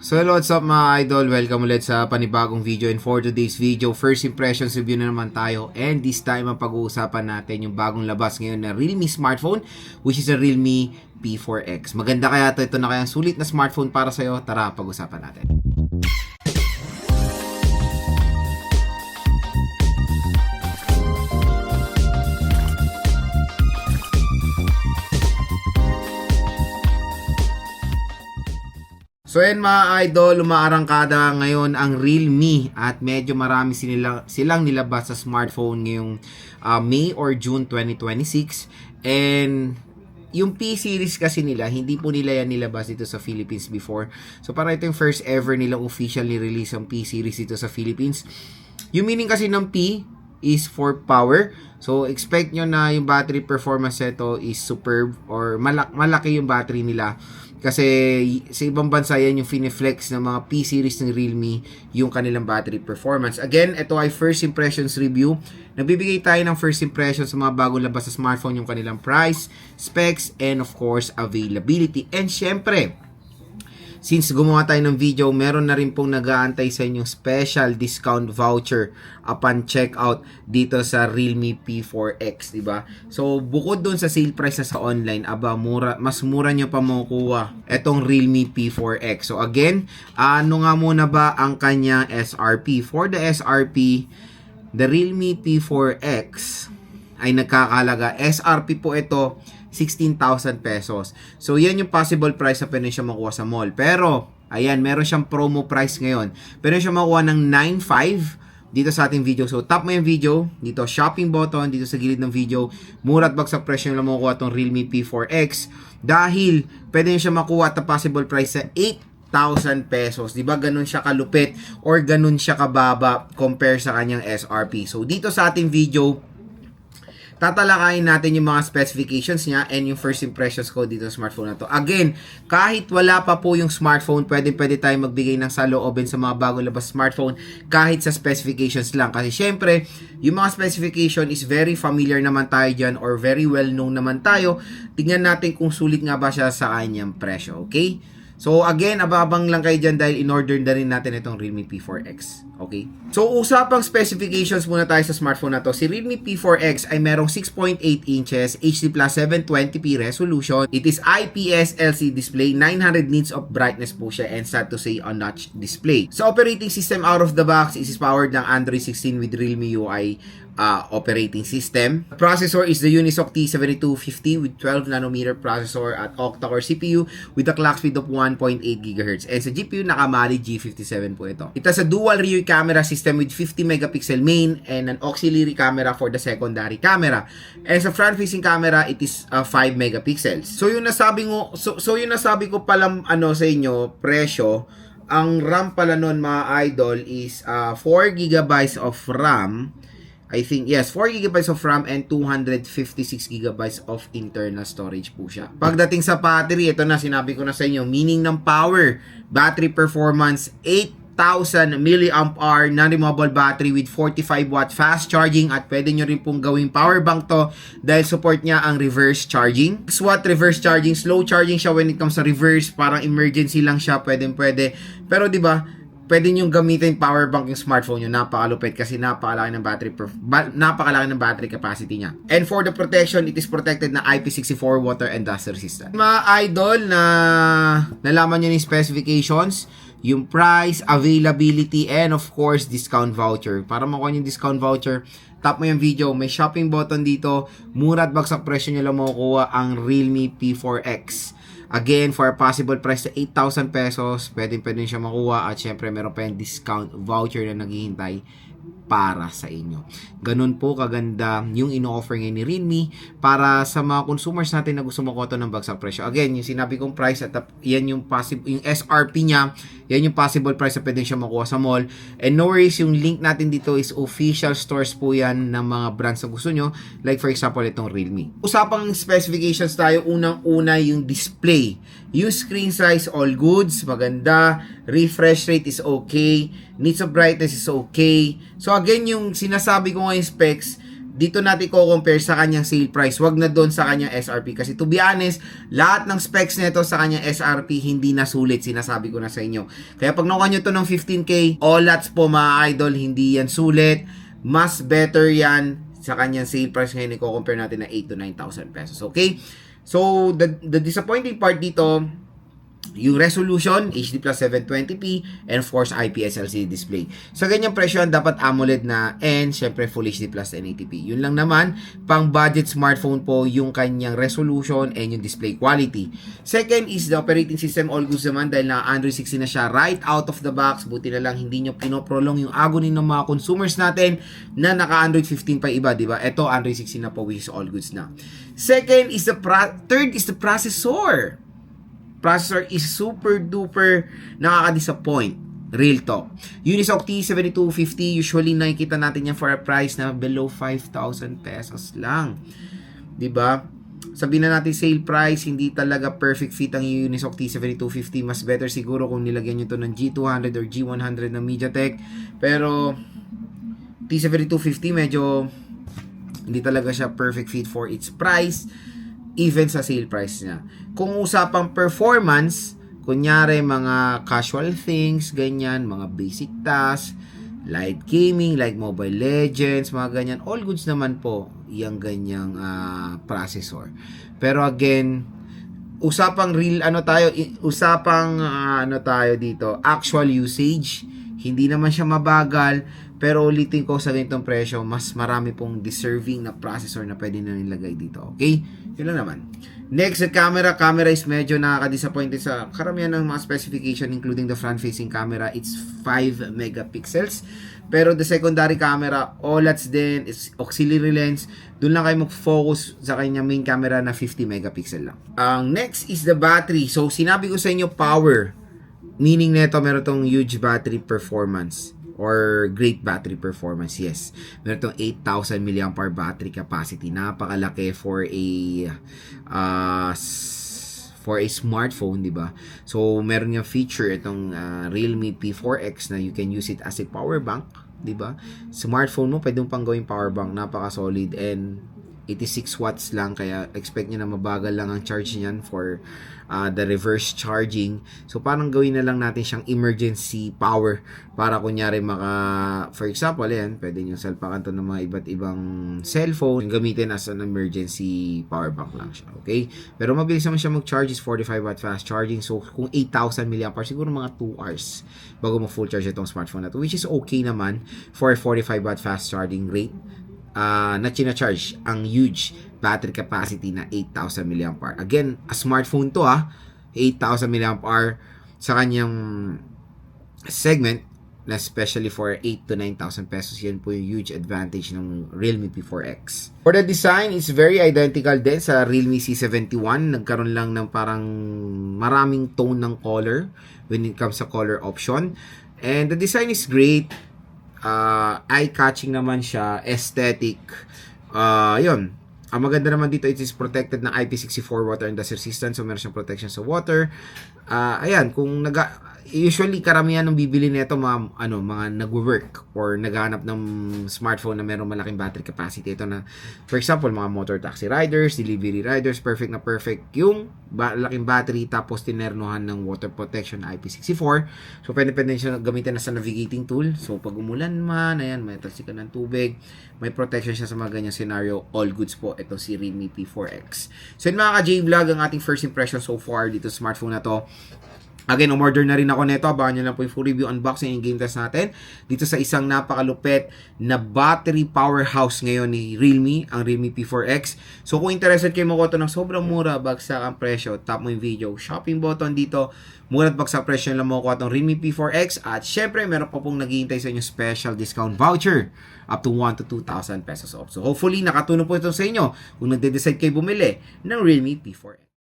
So hello, what's up mga idol? Welcome ulit sa panibagong video, and for today's video, first impressions review na naman tayo, and this time ang pag-uusapan natin yung bagong labas ngayon na Realme smartphone, which is a Realme P4X. Maganda kaya ito na kaya sulit na smartphone para sa'yo. Tara, pag-usapan natin. So yan mga idol, umaarangkada ngayon ang Realme at medyo marami silang nilabas sa smartphone ngayong May or June 2026. And yung P series kasi nila, hindi po nila yan nilabas dito sa Philippines before. So para ito yung first ever nilang officially release ang P series dito sa Philippines. Yung meaning kasi ng P is for power. So expect nyo na yung battery performance nito is superb or malaki yung battery nila. Kasi sa ibang bansa yan yung fineflex ng mga P series ng Realme yung kanilang battery performance. Again, ito ay first impressions review. Nagbibigay tayo ng first impressions sa mga bagong labas sa smartphone, yung kanilang price, specs, and of course, availability. And syempre, since gumawa tayo ng video, meron na rin pong nag-aantay sa inyong special discount voucher upon checkout dito sa Realme P4X, diba? So, bukod dun sa sale price na sa online, mas mura nyo pa makukuha etong Realme P4X. So, again, ano nga muna ba ang kanyang SRP? For the SRP, the Realme P4X ay nagkakalaga. SRP po ito, 16,000 pesos. So, yan yung possible price na pwede siya makuha sa mall. Pero, ayan, meron siyang promo price ngayon. Pwede siya makuha ng 9,500 dito sa ating video. So, tap mo yung video. Dito, shopping button. Dito sa gilid ng video. Mura at bagsak presyo na makuha itong Realme P4X. Dahil, pwede siya makuha at possible price sa 8,000 pesos. Diba? Ganun siya kalupit or ganun siya kababa compare sa kanyang SRP. So, dito sa ating video, tatalakayin natin yung mga specifications niya and yung first impressions ko dito sa smartphone na to. Again, kahit wala pa po yung smartphone, pwede tayong magbigay ng saloobin sa mga bagong labas smartphone kahit sa specifications lang. Kasi syempre, yung mga specification is very familiar naman tayo dyan or very well known naman tayo. Tingnan natin kung sulit nga ba siya sa kanyang presyo. Okay? So again, ababang lang kayo dyan dahil in-order na rin natin itong Realme P4X. Okay? So usapang specifications muna tayo sa smartphone na to. Si Realme P4X ay merong 6.8 inches HD plus 720p resolution. It is IPS LCD display, 900 nits of brightness po siya, and sad to say on-notch display. Sa operating system out of the box, is powered ng Android 16 with Realme UI operating system. The processor is the Unisoc T7250 with 12 nanometer processor at octa-core CPU with a clock speed of 1.8 GHz. And sa GPU, nakamali G57 po ito. It has a dual rear camera system with 50 megapixel main and an auxiliary camera for the secondary camera. And sa front-facing camera, it is 5 megapixels. So yung nasabi ko pala sa inyo, presyo, ang RAM pala nun mga idol is 4 GB of RAM. I think, yes, 4 GB of RAM and 256 GB of internal storage po siya. Pagdating sa battery, ito na, sinabi ko na sa inyo, meaning ng power, battery performance, 8,000 mAh non-removable battery with 45 watt fast charging, at pwede nyo rin pong gawing power bank to dahil support niya ang reverse charging. 6 watt reverse charging, slow charging siya when it comes sa reverse, parang emergency lang siya, pwede. Pero di ba, pwede nyo gamitin power bank yung smartphone nyo. Napakalupit kasi napakalaki ng battery capacity niya. And for the protection, it is protected na IP64 water and dust resistant. Mga idol, na nalaman nyo yung specifications, yung price, availability, and of course, discount voucher. Para makuha yung discount voucher, tap mo yung video. May shopping button dito. Mura at bagsak presyo nyo lang makukuha ang Realme P4X. Again, for a possible price na 8,000 pesos, pwede siya makuha, at syempre meron pa yung discount voucher na naghihintay para sa inyo. Ganun po kaganda yung ino-offer ngayon ni Realme para sa mga consumers natin na gusto makuha ng bagsak presyo. Again, yung sinabi kong price, at yan yung SRP niya, yan yung possible price na pwede siya makuha sa mall. And no worries, yung link natin dito is official stores po yan ng mga brands na gusto nyo. Like for example, itong Realme. Usapang specifications tayo, unang-una yung display. Yung screen size, all goods, maganda. Refresh rate is okay. Nits of brightness is okay. So again, yung sinasabi ko ngayon specs, dito natin ko-compare sa kanyang sale price. Wag na doon sa kanyang SRP. Kasi to be honest, lahat ng specs nito sa kanyang SRP hindi na sulit. Sinasabi ko na sa inyo. Kaya pag nakuha nyo to ng 15K, all lots po mga idol, hindi yan sulit. Mas better yan sa kanyang sale price ngayon. I-compare natin na 8 to 9,000 pesos. Okay? So, the disappointing part dito, yung resolution, HD plus 720p, and of course, IPS LCD display. Sa ganyang presyo, dapat AMOLED na, and syempre, Full HD plus 1080p. Yun lang naman, pang budget smartphone po, yung kanyang resolution and yung display quality. Second is the operating system, all goods naman, dahil na Android 16 na siya right out of the box. Buti na lang, hindi nyo pinoprolong yung agony ng mga consumers natin na naka-Android 15 pa iba, di ba? Ito, Android 16 na po, which is all goods na. Second is third is the processor. Processor is super duper nakaka-disappoint. Real talk. Unisoc T7250, usually nakikita natin yan for a price na below 5,000 pesos lang. 'Di ba? Sabihin na natin sale price, hindi talaga perfect fit ang Unisoc T7250. Mas better siguro kung nilagyan nyo to ng G200 or G100 ng MediaTek. Pero T7250 medyo hindi talaga siya perfect fit for its price, even sa sale price niya. Kung usapang performance, kunyari mga casual things, ganyan, mga basic tasks, light gaming, like Mobile Legends, mga ganyan, all goods naman po yung ganyang processor. Pero again, usapang real, tayo dito, actual usage, hindi naman siya mabagal, pero ulitin ko sa ganitong presyo, mas marami pong deserving na processor na pwede na nilagay dito. Okay? Yun lang naman. Next, sa camera. Camera is medyo nakaka-disappointed sa karamihan ng mga specification, including the front-facing camera. It's 5 megapixels. Pero the secondary camera, OLEDs din, is auxiliary lens. Doon lang kayo mag-focus sa kanyang main camera na 50 megapixel lang. Ang next is the battery. So, sinabi ko sa inyo, power. Meaning neto, meron tong huge battery performance or great battery performance. Yes, meron tong 8,000 mAh battery capacity. Napakalaki for a smartphone, di ba? So, meron yung feature itong Realme P4X na you can use it as a power bank, di ba? Smartphone mo, pwede mo pang gawing power bank, napaka-solid, and 86 watts lang, kaya expect nyo na mabagal lang ang charge niyan for the reverse charging. So parang gawin na lang natin siyang emergency power para kunyari for example, yan, pwede nyo salpakan to ng mga iba't ibang cellphone, gamitin as an emergency power bank lang siya, okay? Pero mabilis naman siya mag-charge, is 45 watt fast charging. So kung 8,000 mAh, siguro mga 2 hours bago mo full charge itong smartphone na to, which is okay naman for 45 watt fast charging rate. Na charge ang huge battery capacity na 8,000 mAh. Again, a smartphone to 8,000 mAh sa kanyang segment, na especially for 8 to 9,000 pesos. Yan po yung huge advantage ng Realme P4X. For the design, it's very identical din sa Realme C71. Nagkaroon lang ng parang maraming tone ng color when it comes sa color option. And the design is great. Eye-catching naman siya, aesthetic. Yun. Ang maganda naman dito, it is protected ng IP64 water and dust resistant, so meron siyang protection sa water. Ayan, kung usually karamihan ng bibili nito mga nagwo-work or naghahanap ng smartphone na merong malaking battery capacity. Ito na, for example, mga motor taxi riders, delivery riders, perfect na perfect yung laking battery, tapos tinernohan ng water protection na IP64. So pwede siya gamitin na sa navigating tool. So pag umulan man, ayan, may talsikan ng tubig, may protection siya sa mga ganyang scenario. All goods po ito si Realme P4X. So yun mga ka-J-Vlog, ang ating first impression so far dito sa smartphone na to. Again, umorder na rin ako nito. Abangan nyo lang po yung full review, unboxing, and game test natin dito sa isang napakalupit na battery powerhouse ngayon ni Realme, ang Realme P4X. So kung interested kayo makuha ito ng sobrang mura, bagsak ang presyo, tap mo yung video, shopping button dito, mura at bagsak presyo lang makuha itong Realme P4X. At syempre, meron pa pong naghihintay sa inyo special discount voucher up to 1 to 2,000 pesos off. So hopefully, nakatulong po ito sa inyo kung nagde-decide kayo bumili ng Realme P4X.